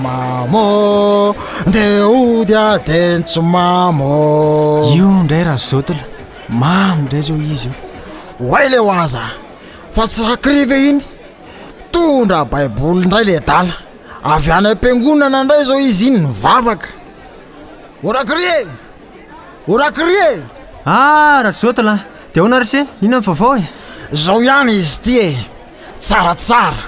Mamo ndeodia dentso mamo io ndray raha zotola mamy ndray zao izy io oay le hoaza fa tsy rakirive iny tondra baiboly ndray le dala avy any am-piangonana ndray zao izy iny nivavaka orakrie raha zotola de ona rse ina ny vaovao e zao ihany izy ty e tsaratsara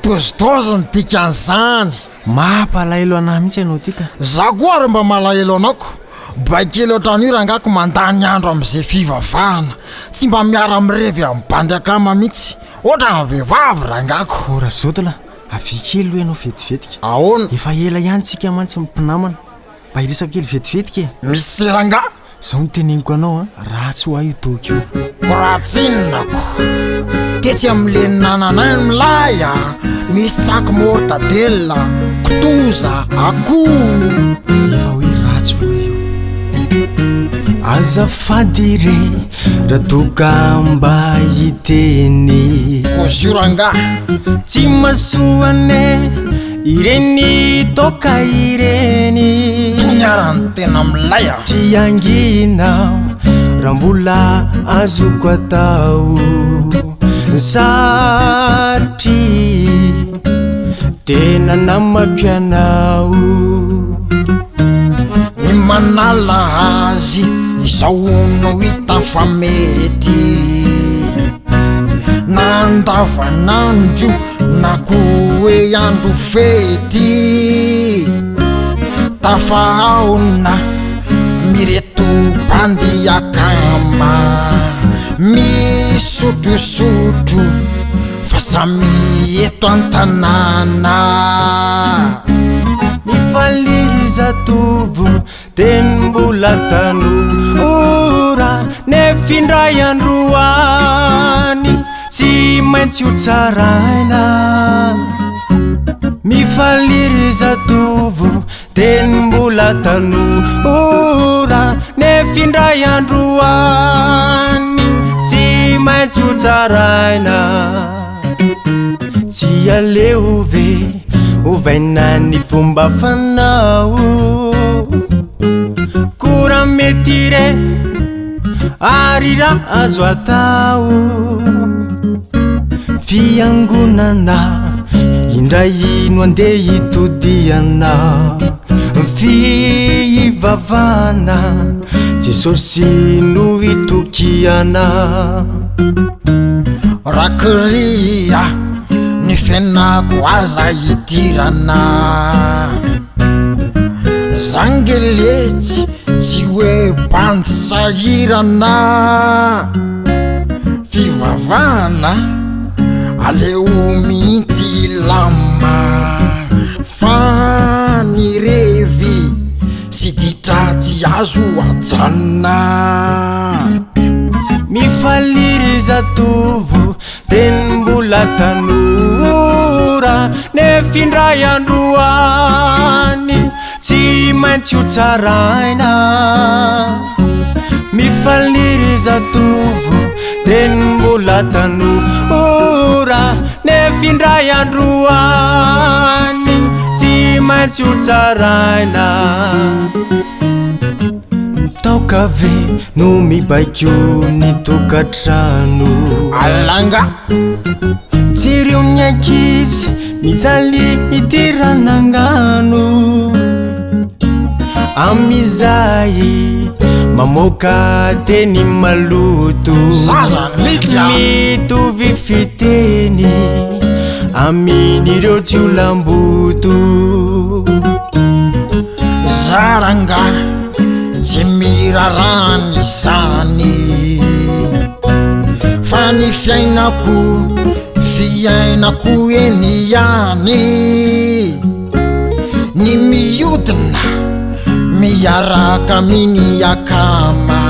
dozidozy ny dikan'izany mampalaelo anahy mihitsy anao tika za koa ary mba malaelo anako baikely ohatrany io rangako mandany andro am'izay fivavahana tsy mba miara amirevy amin'ny bandy akama mihitsy ohatra ny vehivavy rangako ora zotola avikely loha ianao vetivetika ahoana efa ela ihany tsika mantsy mimpinamana mba iresakely vetivetika e misy ranga zao nyteneniko anao a raha tsy ho ahy io toky io ko raha tsinonako tetsy am'le nananay milay a misy tsaky mortadella kotoza akoho efa hoe ratsy ho io azafady re raha toka mba hiteny kozio ranga tsy masoane ireny toka ireny toniarany tena milay a tsy anginao raha mbola azoko atao satria tena namakianao ny manala azy izao no hita fa mety na andavanandro na koa hoe andro fety tafahaona mireto bandy akama misotrosotro fa samy eto an-tanàna mifaliry zatovo teny mbola tano ora nefindray androany tsy maintsy ho tsaraina mifaliry zatovo teny mbola tano ora nefindray androany tsy maintsy ho tsaraina tsy aleo ve ovaina ny fomba fanao kora mety re ary raha azo atao fiangonana indray ino andeha hitodiana fivavana jesosy no hitokiana rakiria ny fiainako aza hidirana zangeletsy tsy hoe bandy sahirana fivavahana aleo mihitsy lama fa ny revy sy ditratsy azo ajanona mifaliry zatovo teny mbola tanora nefindray androany tsy maintsy ho tsaraina mifaliry zatovo teny mbola tanora nefindray androany tsy maintsy ho tsaraina taoka ve no mibaiko ny tokatrano alanga tsy ireo ny ankizy mijaly itiranangano amizay mamoaka teny maloto mitovy fiteny amin'ireo tsy olamboto zaranga tsy mirarany zany fa fa ny fiainako fiainako eny ihany ny miodina miaraka miny akama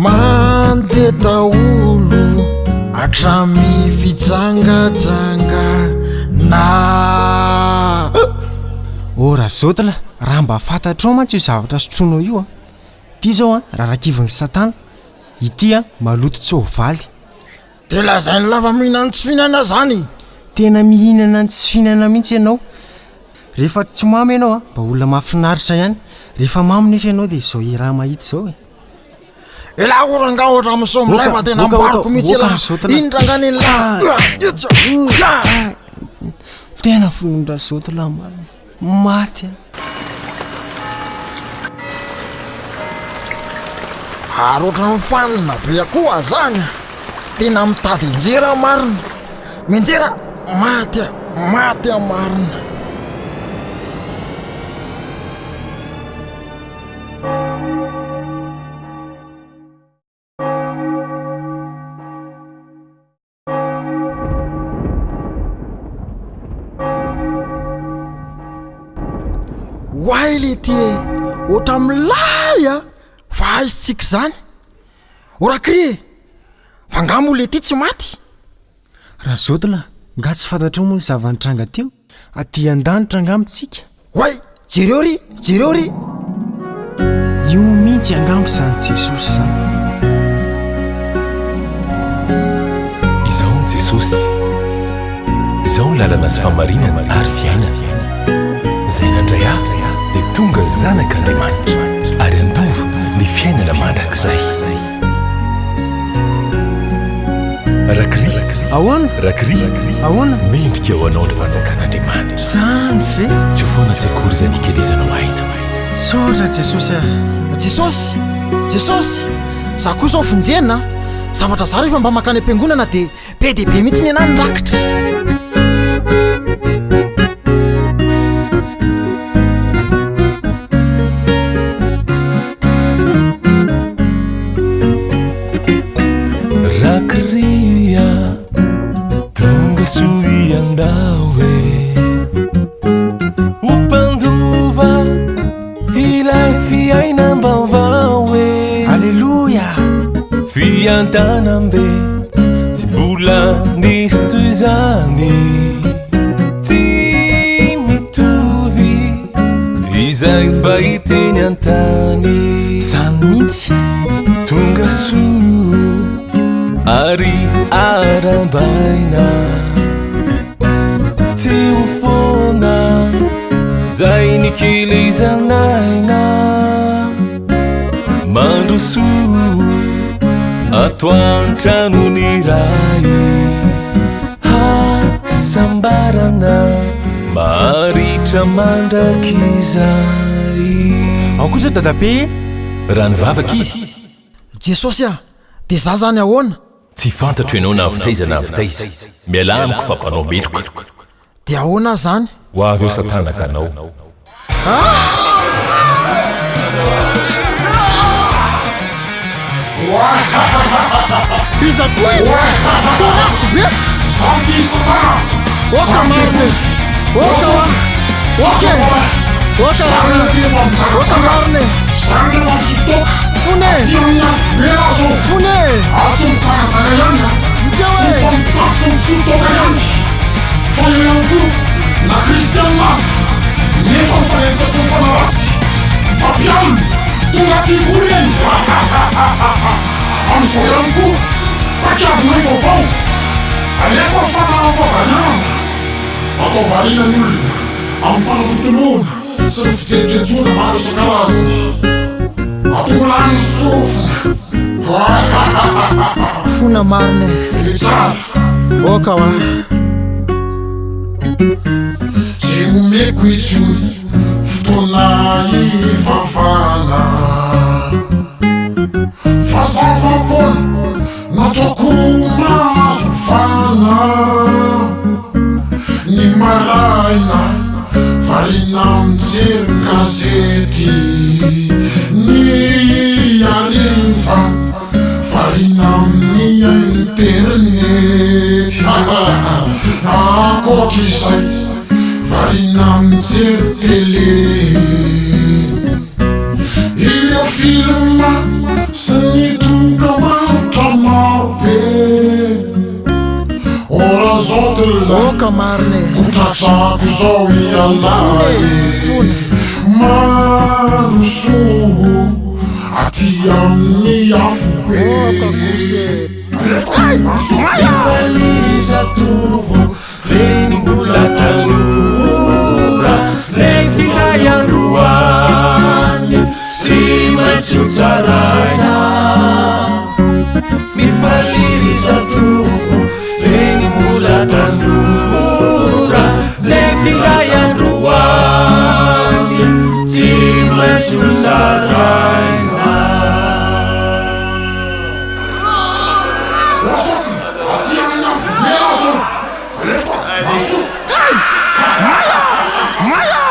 mandeha daolo hatramy fijangajanga na ora zotala raha mba fantatrao mantsy io zavatra sotronao io a ty zao a raha rakivon'ny satana ity a maloto tsy hovaly de lazainy lava mihinana tsy fihinana zany tena mihinana ny tsy fihinana mihitsy ianao rehefa tsy mamy ianao a mba olona mahafinaritra ihany rehefa mamy nefa ianao dia izao iraha mahitsy zao e ela oranga ohatra amin'somilay fa tena mbariko mihitsy la indrangany la tena fonondra zotala maty ary ohatra mifanina be akoa zany tena mitady injera marina minjera maty marina wai le ty ohatra milaya fa aizytsika zany orakrie fangamo le ty tsy maty raha zotala nga tsy fantatrao moa ny zavanitranga teo aty an-danitra angamitsika way jereo ry io mihitsy angambo zany jesosy zany izao ny jesosy izao ny lalana sy famarinana ary fiainana zay nandray ahy dia tonga zanak'andriamanitra ary andova ny fiainana mandrakizay rakri ahoana rakri ahoana mendrika ao anao ny fanjakan'andriamanitra zany ve tsy foana tsy akory zay nikelizanao aina sotra jesosy jesosy za koa zao finjena zavatra za rehefa mba makany am-piangonana dia be de be mihitsy ny anay ny rakitra rakria tonga soiandawe upandova ilay fiainam-baovaoe alleluia fiantanambe tsy mbola nisy toy zany tsy mitovy izay fahiteny an-tany zany mihitsy tonga soa ary arambaina tsy hofona zay nikilizanaina mandrosoa atoantrano ny ray hasambarana maritra mandrakizay ao koa zao dadabe raha nivavaka izy jesosy a dia za zany ahoana tsy fantatro ianao navitaiza miala amiko fa mpanao meloka dia ahoana zany ho avy eo satanaka anao iza koa toratsy be oka marine oka marine fune na Christian Mas nefa mifanenjika sy mifanaratsy fapiaminy tonga tikoreny am'izao ihany koa pakiavina vaovao alefa mifanana favariana atao variana ny olona amin'ny fanatotoloana sy ny fijerijejona maro isan-karazany atolany sofina fona marine tsara oka wa tsy omeko itsony fotoana ivavana fa zavapona nataoko mahazo fana ny maraina varina mijery gazety ny ariva varina amin'ny ainte mijery tele ireo filma sy ny tongamanitra marobe ora zao de oka marine kotratrako zao ianay maroso aty amin'ny afobe Ifaliza tuvo Veni mbola tanora Le finayandroany Sy maitso tsaraina Mifaliriza tuvo Veni mbola tanora Le finayandroany Sy maitso tsaraina Maya!